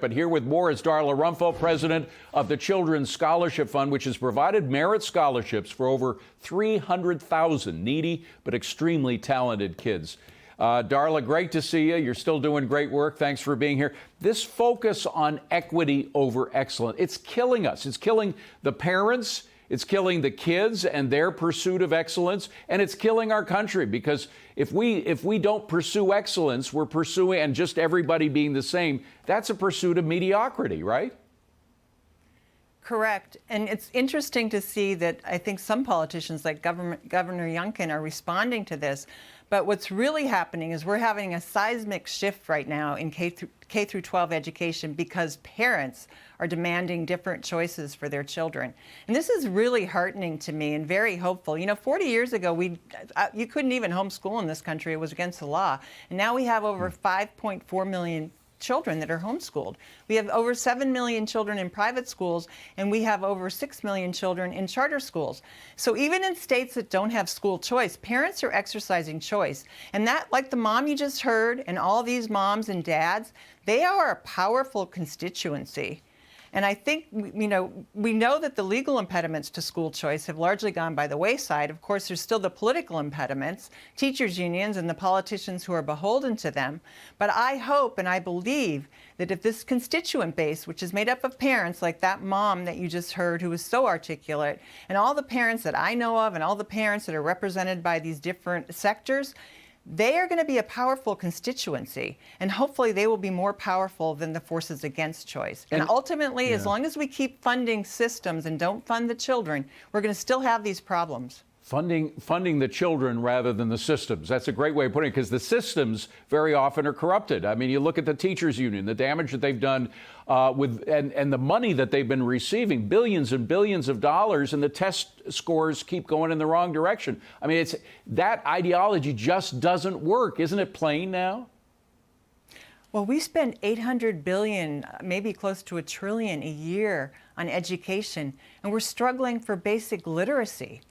But here with more is Darla Romfo, president of the Children's Scholarship Fund, which has provided merit scholarships for over 300,000 needy but extremely talented kids. Darla, great to see you. You're still doing great work. Thanks for being here. This focus on equity over excellence, it's killing us. It's killing the parents. It's killing the kids and their pursuit of excellence, and it's killing our country, because if we don't pursue excellence, we're pursuing, and just everybody being the same, that's a pursuit of mediocrity, right? Correct. And it's interesting to see that I think some politicians like Governor Youngkin are responding to this. But what's really happening is we're having a seismic shift right now in K through 12 education, because parents are demanding different choices for their children. And this is really heartening to me and very hopeful. You know, 40 years ago, you couldn't even homeschool in this country. It was against the law. And now we have over 5.4 million children that are homeschooled. We have over 7 million children in private schools, and we have over 6 million children in charter schools. So even in states that don't have school choice, parents are exercising choice. And that, like the mom you just heard, and all these moms and dads, they are a powerful constituency. And I think, we know that the legal impediments to school choice have largely gone by the wayside. Of course, there's still the political impediments, teachers' unions and the politicians who are beholden to them. But I hope and I believe that if this constituent base, which is made up of parents like that mom that you just heard who was so articulate, and all the parents that I know of and all the parents that are represented by these different sectors, they are going to be a powerful constituency, and hopefully they will be more powerful than the forces against choice. And ultimately, as long as we keep funding systems and don't fund the children, we're going to still have these problems. Funding the children rather than the systems. That's a great way of putting it, because the systems very often are corrupted. I mean, you look at the teachers union, the damage that they've done and the money that they've been receiving, billions and billions of dollars, and the test scores keep going in the wrong direction. I mean, that ideology just doesn't work. Isn't it plain now? Well, we spend $800 billion, maybe close to $1 trillion a year on education, and we're struggling for basic literacy.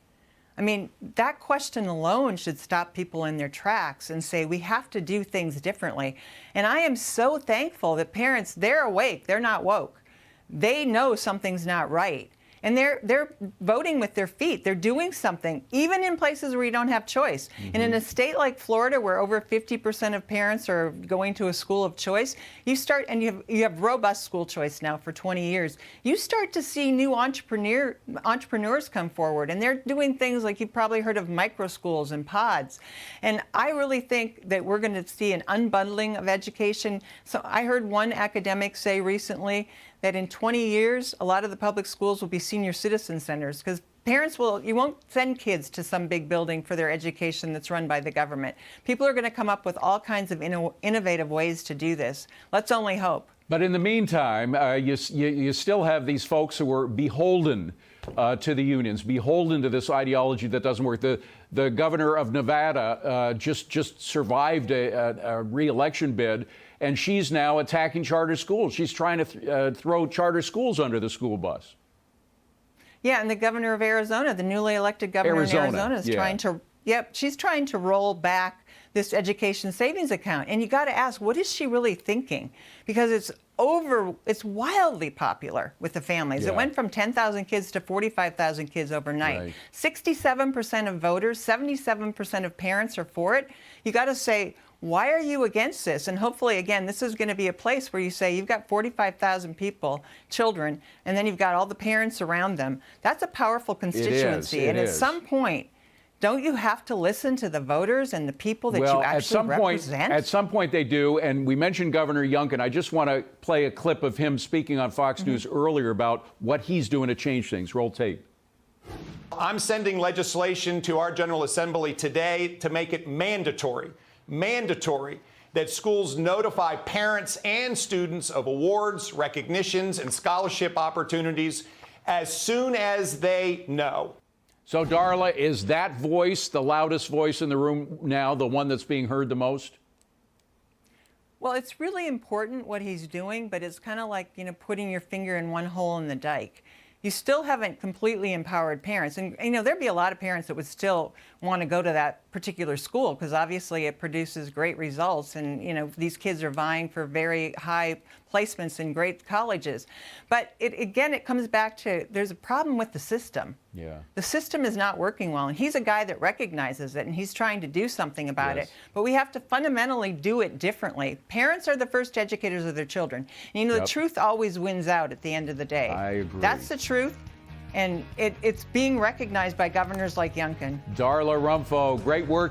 I mean, that question alone should stop people in their tracks and say we have to do things differently. And I am so thankful that parents, they're awake, they're not woke. They know something's not right. And they're voting with their feet. They're doing something, even in places where you don't have choice. And in a state like Florida, where over 50% of parents are going to a school of choice, you have robust school choice now for 20 years. You start to see new entrepreneurs come forward, and they're doing things like you've probably heard of micro schools and pods. And I really think that we're going to see an unbundling of education. So I heard one academic say recently that in 20 years, a lot of the public schools will be senior citizen centers, because parents you won't send kids to some big building for their education that's run by the government. People are going to come up with all kinds of innovative ways to do this. Let's only hope. But in the meantime, you still have these folks who are beholden to the unions, beholden to this ideology that doesn't work. The governor of Nevada just survived a re-election bid, and she's now attacking charter schools. She's trying to throw charter schools under the school bus. Yeah, and the governor of Arizona, the newly elected governor in Arizona, is trying to, she's trying to roll back this education savings account. And you got to ask, what is she really thinking? Because it's wildly popular with the families. Yeah. It went from 10,000 kids to 45,000 kids overnight. Right. 67% of voters, 77% of parents are for it. You got to say, why are you against this? And hopefully, again, this is going to be a place where you say you've got 45,000 people, children, and then you've got all the parents around them. That's a powerful constituency. And at some point, don't you have to listen to the voters and the people that you actually represent? At some point they do. And we mentioned Governor Youngkin. I just want to play a clip of him speaking on Fox News earlier about what he's doing to change things. Roll tape. I'm sending legislation to our General Assembly today to make it mandatory that schools notify parents and students of awards, recognitions, and scholarship opportunities as soon as they know. So, Darla, is that voice the loudest voice in the room now, the one that's being heard the most? Well, it's really important what he's doing, but it's kind of like, putting your finger in one hole in the dike. You still haven't completely empowered parents. And, there'd be a lot of parents that would still want to go to that particular school, because obviously it produces great results, and these kids are vying for very high placements in great colleges. But it comes back to, there's a problem with the system. Yeah. The system is not working well, and he's a guy that recognizes it, and he's trying to do something about Yes. it. But we have to fundamentally do it differently. Parents are the first educators of their children. And, the Yep. truth always wins out at the end of the day. I agree. That's the truth, and it's being recognized by governors like Youngkin. Darla Romfo, great work